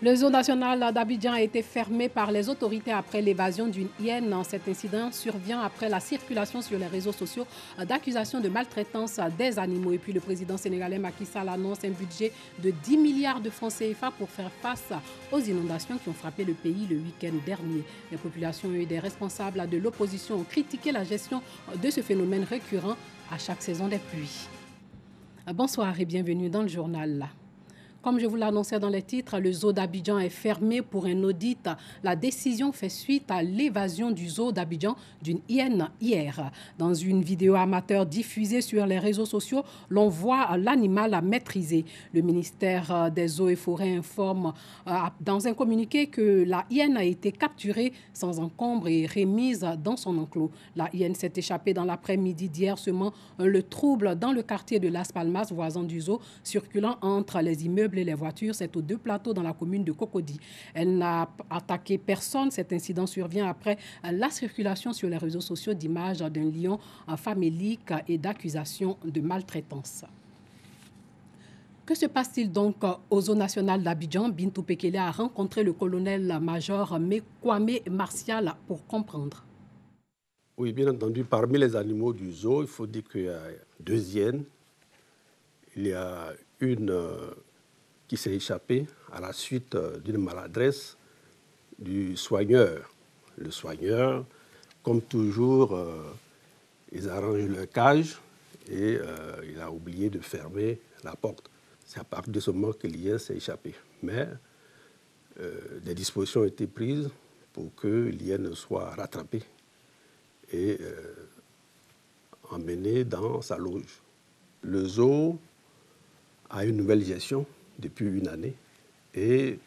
Le zoo national d'Abidjan a été fermé par les autorités après l'évasion d'une hyène. Cet incident survient après la circulation sur les réseaux sociaux d'accusations de maltraitance des animaux. Et puis le président sénégalais Macky Sall annonce un budget de 10 milliards de francs CFA pour faire face aux inondations qui ont frappé le pays le week-end dernier. Les populations et des responsables de l'opposition ont critiqué la gestion de ce phénomène récurrent à chaque saison des pluies. Bonsoir et bienvenue dans le journal. Comme je vous l'annonçais dans les titres, le zoo d'Abidjan est fermé pour un audit. La décision fait suite à l'évasion du zoo d'Abidjan d'une hyène hier. Dans une vidéo amateur diffusée sur les réseaux sociaux, l'on voit l'animal maîtrisé. Le ministère des Eaux et Forêts informe dans un communiqué que la hyène a été capturée sans encombre et remise dans son enclos. La hyène s'est échappée dans l'après-midi d'hier, semant le trouble dans le quartier de Las Palmas, voisin du zoo, circulant entre les immeubles et les voitures. C'est aux deux plateaux dans la commune de Cocody. Elle n'a attaqué personne. Cet incident survient après la circulation sur les réseaux sociaux d'images d'un lion famélique et d'accusations de maltraitance. Que se passe-t-il donc au zoo national d'Abidjan? Bintou Pekele a rencontré le colonel-major Kwame Martial pour comprendre. Oui, bien entendu, parmi les animaux du zoo, il faut dire qu'il y a deux hyènes. Il y a une qui s'est échappée à la suite d'une maladresse du soigneur. Le soigneur, comme toujours, ils arrangent leur cage et il a oublié de fermer la porte. C'est à partir de ce moment que l'hyène s'est échappée. Mais des dispositions ont été prises pour que l'hyène soit rattrapée et emmenée dans sa loge. Le zoo a une nouvelle gestion depuis une année et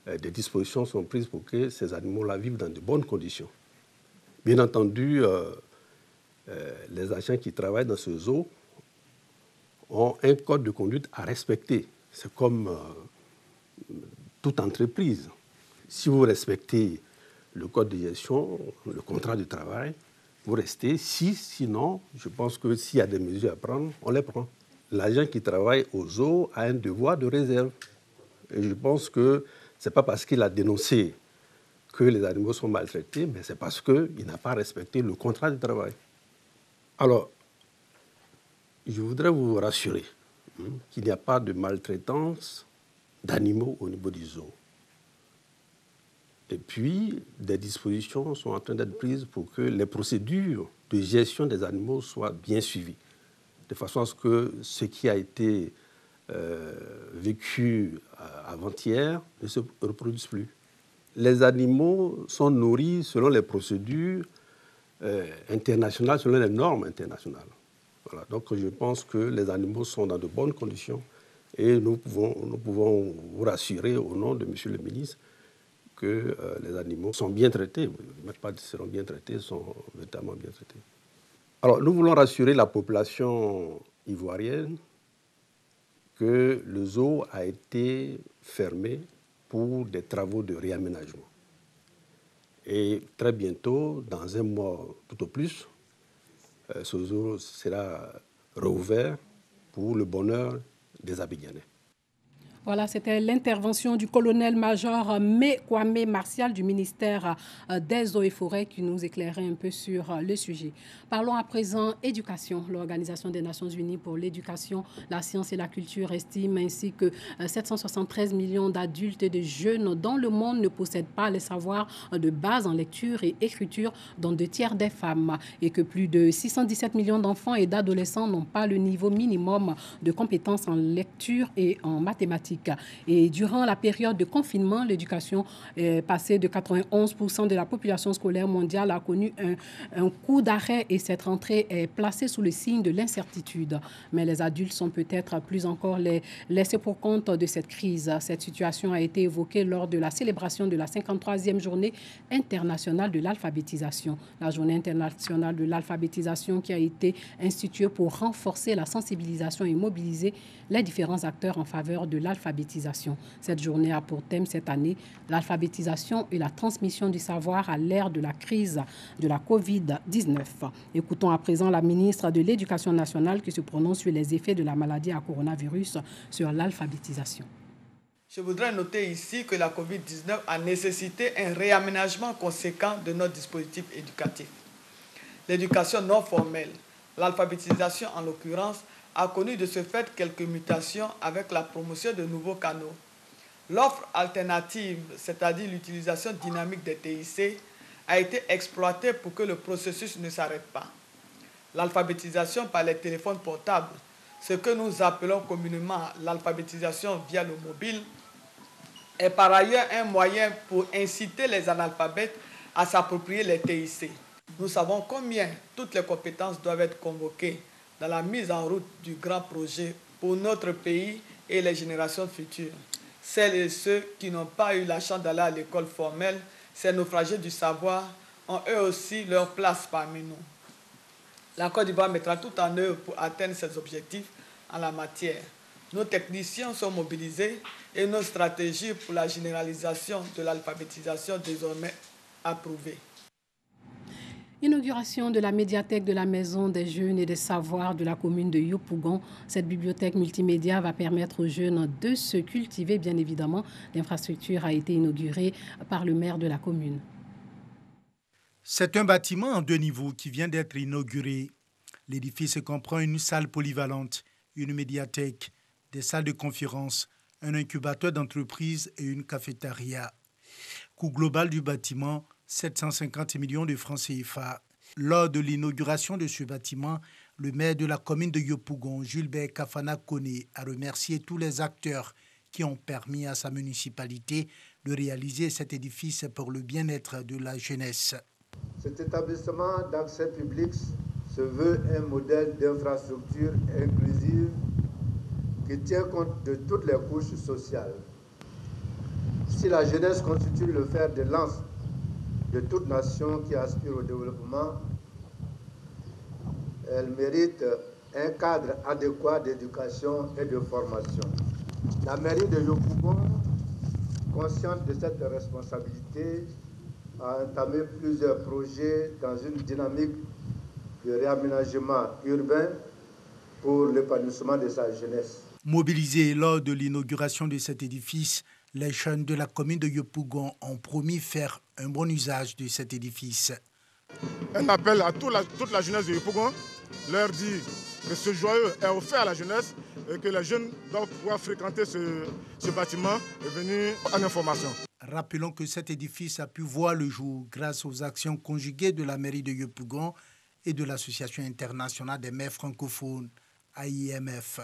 des dispositions sont prises pour que ces animaux-là vivent dans de bonnes conditions. Bien entendu, les agents qui travaillent dans ce zoo ont un code de conduite à respecter. C'est comme toute entreprise. Si vous respectez le code de gestion, le contrat de travail, vous restez. Sinon, je pense que s'il y a des mesures à prendre, on les prend. L'agent qui travaille au zoo a un devoir de réserve. Et je pense que ce n'est pas parce qu'il a dénoncé que les animaux sont maltraités, mais c'est parce qu'il n'a pas respecté le contrat de travail. Alors, je voudrais vous rassurer qu'il n'y a pas de maltraitance d'animaux au niveau du zoo. Et puis, des dispositions sont en train d'être prises pour que les procédures de gestion des animaux soient bien suivies, de façon à ce que ce qui a été vécu avant-hier ne se reproduise plus. Les animaux sont nourris selon les procédures internationales, selon les normes internationales. Voilà. Donc je pense que les animaux sont dans de bonnes conditions et nous pouvons vous rassurer au nom de M. le ministre que les animaux sont bien traités, même pas seront bien traités, sont véritablement bien traités. Alors nous voulons rassurer la population ivoirienne que le zoo a été fermé pour des travaux de réaménagement. Et très bientôt, dans un mois tout au plus, ce zoo sera rouvert pour le bonheur des Abidjanais. Voilà, c'était l'intervention du colonel-major Kwame Martial du ministère des Eaux et Forêts qui nous éclairait un peu sur le sujet. Parlons à présent éducation. L'Organisation des Nations Unies pour l'éducation, la science et la culture estime ainsi que 773 millions d'adultes et de jeunes dans le monde ne possèdent pas les savoirs de base en lecture et écriture, dont 2 tiers des femmes, et que plus de 617 millions d'enfants et d'adolescents n'ont pas le niveau minimum de compétences en lecture et en mathématiques. Et durant la période de confinement, l'éducation est passée de 91% de la population scolaire mondiale a connu un coup d'arrêt et cette rentrée est placée sous le signe de l'incertitude. Mais les adultes sont peut-être plus encore les laissés pour compte de cette crise. Cette situation a été évoquée lors de la célébration de la 53e journée internationale de l'alphabétisation. La journée internationale de l'alphabétisation qui a été instituée pour renforcer la sensibilisation et mobiliser les différents acteurs en faveur de l'alphabétisation. Cette journée a pour thème cette année l'alphabétisation et la transmission du savoir à l'ère de la crise de la COVID-19. Écoutons à présent la ministre de l'Éducation nationale qui se prononce sur les effets de la maladie à coronavirus sur l'alphabétisation. Je voudrais noter ici que la COVID-19 a nécessité un réaménagement conséquent de notre dispositif éducatif. L'éducation non formelle, l'alphabétisation en l'occurrence, a connu de ce fait quelques mutations avec la promotion de nouveaux canaux. L'offre alternative, c'est-à-dire l'utilisation dynamique des TIC, a été exploitée pour que le processus ne s'arrête pas. L'alphabétisation par les téléphones portables, ce que nous appelons communément l'alphabétisation via le mobile, est par ailleurs un moyen pour inciter les analphabètes à s'approprier les TIC. Nous savons combien toutes les compétences doivent être convoquées dans la mise en route du grand projet pour notre pays et les générations futures. Celles et ceux qui n'ont pas eu la chance d'aller à l'école formelle, ces naufragés du savoir, ont eux aussi leur place parmi nous. La Côte d'Ivoire mettra tout en œuvre pour atteindre ses objectifs en la matière. Nos techniciens sont mobilisés et nos stratégies pour la généralisation de l'alphabétisation désormais approuvées. Inauguration de la médiathèque de la Maison des Jeunes et des Savoirs de la commune de Yopougon. Cette bibliothèque multimédia va permettre aux jeunes de se cultiver, bien évidemment. L'infrastructure a été inaugurée par le maire de la commune. C'est un bâtiment en 2 niveaux qui vient d'être inauguré. L'édifice comprend une salle polyvalente, une médiathèque, des salles de conférence, un incubateur d'entreprise et une cafétéria. Coût global du bâtiment, 750 millions de francs CFA. Lors de l'inauguration de ce bâtiment, le maire de la commune de Yopougon, Julbert Kafana Koné, a remercié tous les acteurs qui ont permis à sa municipalité de réaliser cet édifice pour le bien-être de la jeunesse. Cet établissement d'accès public se veut un modèle d'infrastructure inclusive qui tient compte de toutes les couches sociales. Si la jeunesse constitue le fer de lance de toute nation qui aspire au développement, elle mérite un cadre adéquat d'éducation et de formation. La mairie de Yopougon, consciente de cette responsabilité, a entamé plusieurs projets dans une dynamique de réaménagement urbain pour l'épanouissement de sa jeunesse. Mobilisés lors de l'inauguration de cet édifice, les jeunes de la commune de Yopougon ont promis faire un bon usage de cet édifice. Un appel à toute la jeunesse de Yopougon, leur dit que ce joyau est offert à la jeunesse et que les jeunes doivent pouvoir fréquenter ce bâtiment et venir en information. Rappelons que cet édifice a pu voir le jour grâce aux actions conjuguées de la mairie de Yopougon et de l'Association internationale des maires francophones, AIMF.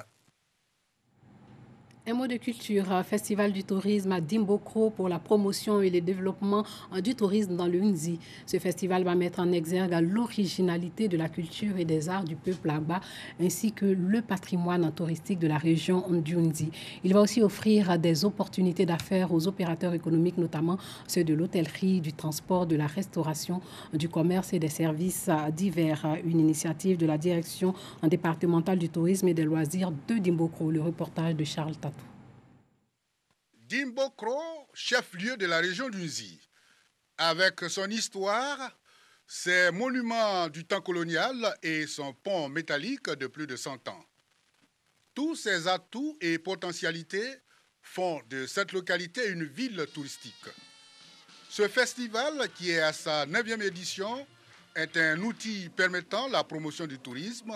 Un mot de culture, Festival du tourisme à Dimbokro pour la promotion et le développement du tourisme dans le Hunzi. Ce festival va mettre en exergue l'originalité de la culture et des arts du peuple Agba, ainsi que le patrimoine touristique de la région du Hunzi. Il va aussi offrir des opportunités d'affaires aux opérateurs économiques, notamment ceux de l'hôtellerie, du transport, de la restauration, du commerce et des services divers. Une initiative de la direction départementale du tourisme et des loisirs de Dimbokro. Le reportage de Charles Tatou. Dimbokro, chef-lieu de la région d'Unzi, avec son histoire, ses monuments du temps colonial et son pont métallique de plus de 100 ans. Tous ces atouts et potentialités font de cette localité une ville touristique. Ce festival, qui est à sa 9e édition, est un outil permettant la promotion du tourisme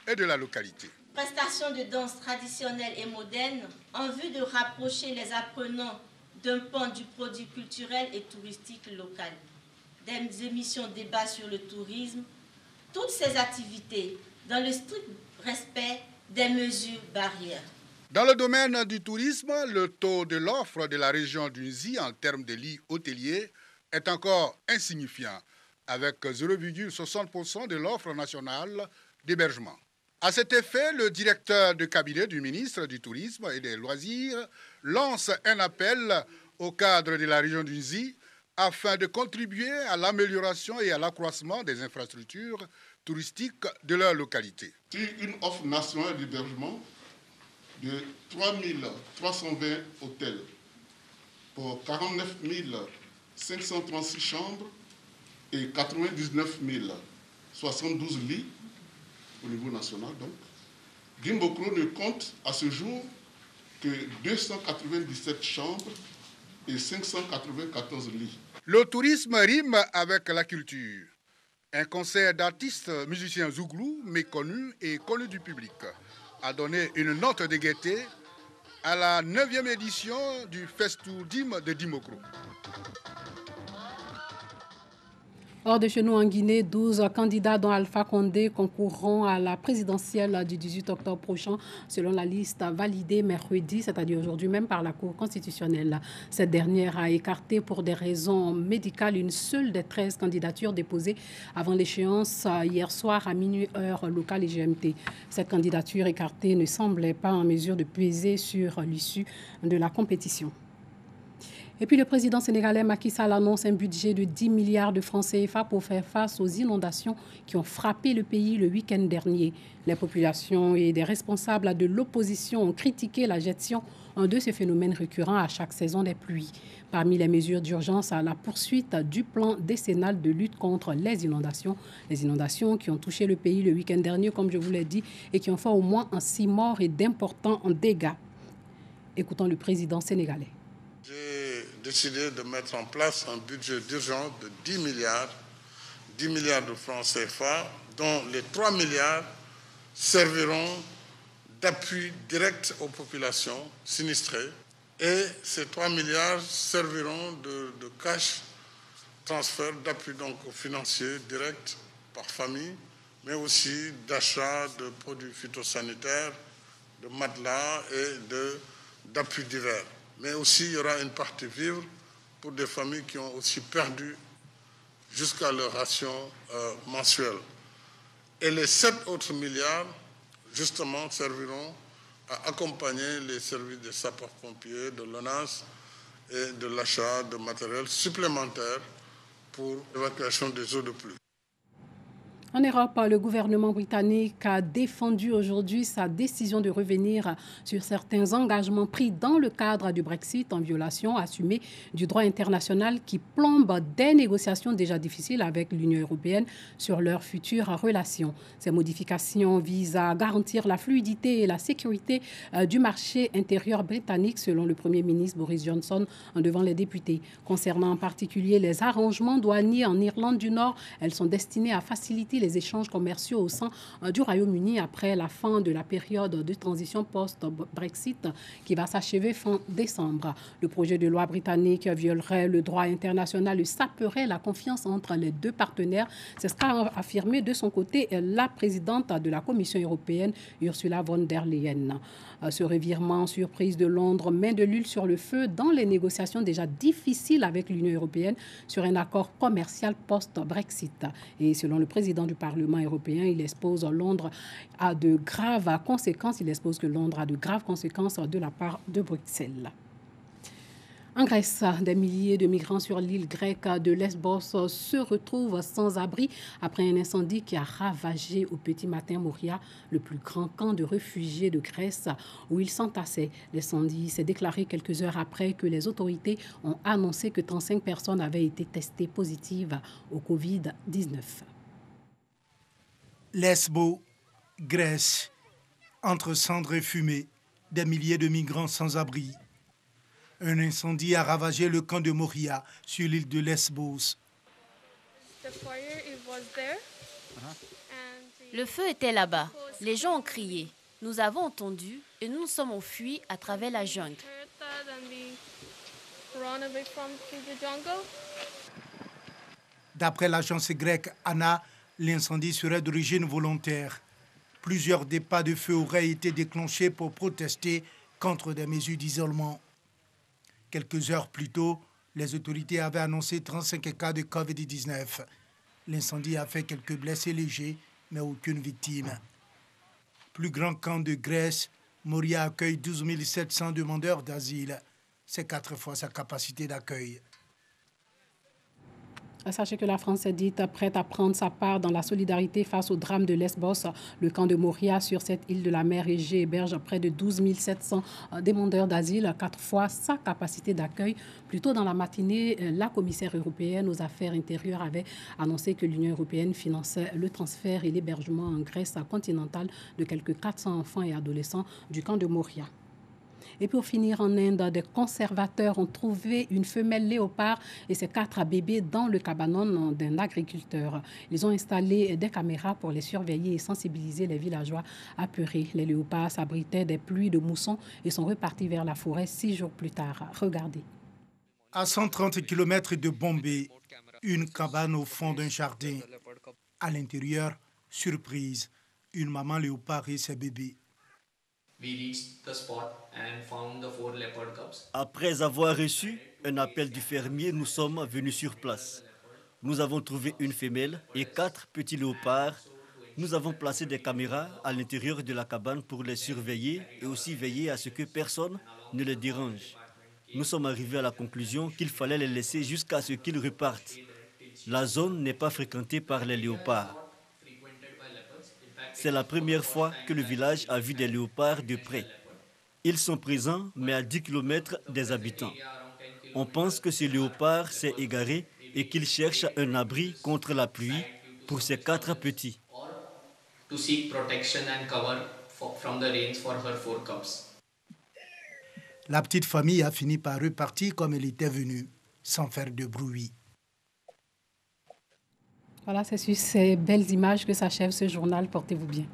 et de la localité. Prestations de danse traditionnelle et moderne en vue de rapprocher les apprenants d'un pan du produit culturel et touristique local. Des émissions débats sur le tourisme, toutes ces activités dans le strict respect des mesures barrières. Dans le domaine du tourisme, le taux de l'offre de la région d'Unzi en termes de lits hôteliers est encore insignifiant, avec 0,60% de l'offre nationale d'hébergement. À cet effet, le directeur de cabinet du ministre du Tourisme et des Loisirs lance un appel au cadre de la région d'Unzi afin de contribuer à l'amélioration et à l'accroissement des infrastructures touristiques de leur localité. Une offre nationale d'hébergement de 3 320 hôtels pour 49 536 chambres et 99 072 lits au niveau national. Donc, Dimbokro ne compte à ce jour que 297 chambres et 594 lits. Le tourisme rime avec la culture. Un concert d'artistes musiciens zouglous, méconnus et connus du public, a donné une note de gaieté à la 9e édition du Festoudim de Dimokro. Hors de chez nous en Guinée, 12 candidats dont Alpha Condé concourront à la présidentielle du 18 octobre prochain selon la liste validée mercredi, c'est-à-dire aujourd'hui même par la Cour constitutionnelle. Cette dernière a écarté pour des raisons médicales une seule des 13 candidatures déposées avant l'échéance hier soir à minuit heure locale et GMT. Cette candidature écartée ne semblait pas en mesure de peser sur l'issue de la compétition. Et puis le président sénégalais Macky Sall annonce un budget de 10 milliards de francs CFA pour faire face aux inondations qui ont frappé le pays le week-end dernier. Les populations et des responsables de l'opposition ont critiqué la gestion de ces phénomènes récurrents à chaque saison des pluies. Parmi les mesures d'urgence, la poursuite du plan décennal de lutte contre les inondations qui ont touché le pays le week-end dernier, comme je vous l'ai dit, et qui ont fait au moins 6 morts et d'importants dégâts. Écoutons le président sénégalais. J'ai décidé de mettre en place un budget d'urgence de 10 milliards de francs CFA, dont les 3 milliards serviront d'appui direct aux populations sinistrées. Et ces 3 milliards serviront de cash transfert d'appui donc aux financiers directs par famille, mais aussi d'achat de produits phytosanitaires, de matelas et d'appui divers. Mais aussi, il y aura une partie vivre pour des familles qui ont aussi perdu jusqu'à leur ration mensuelle. Et les 7 autres milliards, justement, serviront à accompagner les services des sapeurs-pompiers, de l'ONAS et de l'achat de matériel supplémentaire pour l'évacuation des eaux de pluie. En Europe, le gouvernement britannique a défendu aujourd'hui sa décision de revenir sur certains engagements pris dans le cadre du Brexit en violation assumée du droit international qui plombe des négociations déjà difficiles avec l'Union européenne sur leurs futures relations. Ces modifications visent à garantir la fluidité et la sécurité du marché intérieur britannique, selon le Premier ministre Boris Johnson devant les députés. Concernant en particulier les arrangements douaniers en Irlande du Nord, elles sont destinées à faciliter les échanges commerciaux au sein du Royaume-Uni après la fin de la période de transition post-Brexit qui va s'achever fin décembre. Le projet de loi britannique violerait le droit international et saperait la confiance entre les deux partenaires. C'est ce qu'a affirmé de son côté la présidente de la Commission européenne, Ursula von der Leyen. Ce revirement surprise de Londres met de l'huile sur le feu dans les négociations déjà difficiles avec l'Union européenne sur un accord commercial post-Brexit. Et selon le président du Parlement européen, il expose que Londres a de graves conséquences de la part de Bruxelles. En Grèce, des milliers de migrants sur l'île grecque de Lesbos se retrouvent sans abri après un incendie qui a ravagé au petit matin Moria, le plus grand camp de réfugiés de Grèce où ils s'entassaient. L'incendie s'est déclaré quelques heures après que les autorités ont annoncé que 35 personnes avaient été testées positives au Covid-19. Lesbos, Grèce, entre cendres et fumée, des milliers de migrants sans abri. Un incendie a ravagé le camp de Moria sur l'île de Lesbos. Le feu était là-bas. Les gens ont crié. Nous avons entendu et nous nous sommes enfuis à travers la jungle. D'après l'agence grecque ANA, l'incendie serait d'origine volontaire. Plusieurs départs de feu auraient été déclenchés pour protester contre des mesures d'isolement. Quelques heures plus tôt, les autorités avaient annoncé 35 cas de Covid-19. L'incendie a fait quelques blessés légers, mais aucune victime. Plus grand camp de Grèce, Moria accueille 12 700 demandeurs d'asile. C'est 4 fois sa capacité d'accueil. Sachez que la France est dite prête à prendre sa part dans la solidarité face au drame de Lesbos. Le camp de Moria sur cette île de la mer Égée héberge près de 12 700 demandeurs d'asile, 4 fois sa capacité d'accueil. Plus tôt dans la matinée, la commissaire européenne aux affaires intérieures avait annoncé que l'Union européenne finançait le transfert et l'hébergement en Grèce continentale de quelques 400 enfants et adolescents du camp de Moria. Et pour finir, en Inde, des conservateurs ont trouvé une femelle léopard et ses 4 bébés dans le cabanon d'un agriculteur. Ils ont installé des caméras pour les surveiller et sensibiliser les villageois apeurés. Les léopards s'abritaient des pluies de moussons et sont repartis vers la forêt 6 jours plus tard. Regardez. À 130 km de Bombay, une cabane au fond d'un jardin. À l'intérieur, surprise, une maman léopard et ses bébés. Après avoir reçu un appel du fermier, nous sommes venus sur place. Nous avons trouvé une femelle et 4 petits léopards. Nous avons placé des caméras à l'intérieur de la cabane pour les surveiller et aussi veiller à ce que personne ne les dérange. Nous sommes arrivés à la conclusion qu'il fallait les laisser jusqu'à ce qu'ils repartent. La zone n'est pas fréquentée par les léopards. C'est la première fois que le village a vu des léopards de près. Ils sont présents, mais à 10 km des habitants. On pense que ce léopard s'est égaré et qu'il cherche un abri contre la pluie pour ses 4 petits. La petite famille a fini par repartir comme elle était venue, sans faire de bruit. Voilà, c'est sur ces belles images que s'achève ce journal. Portez-vous bien.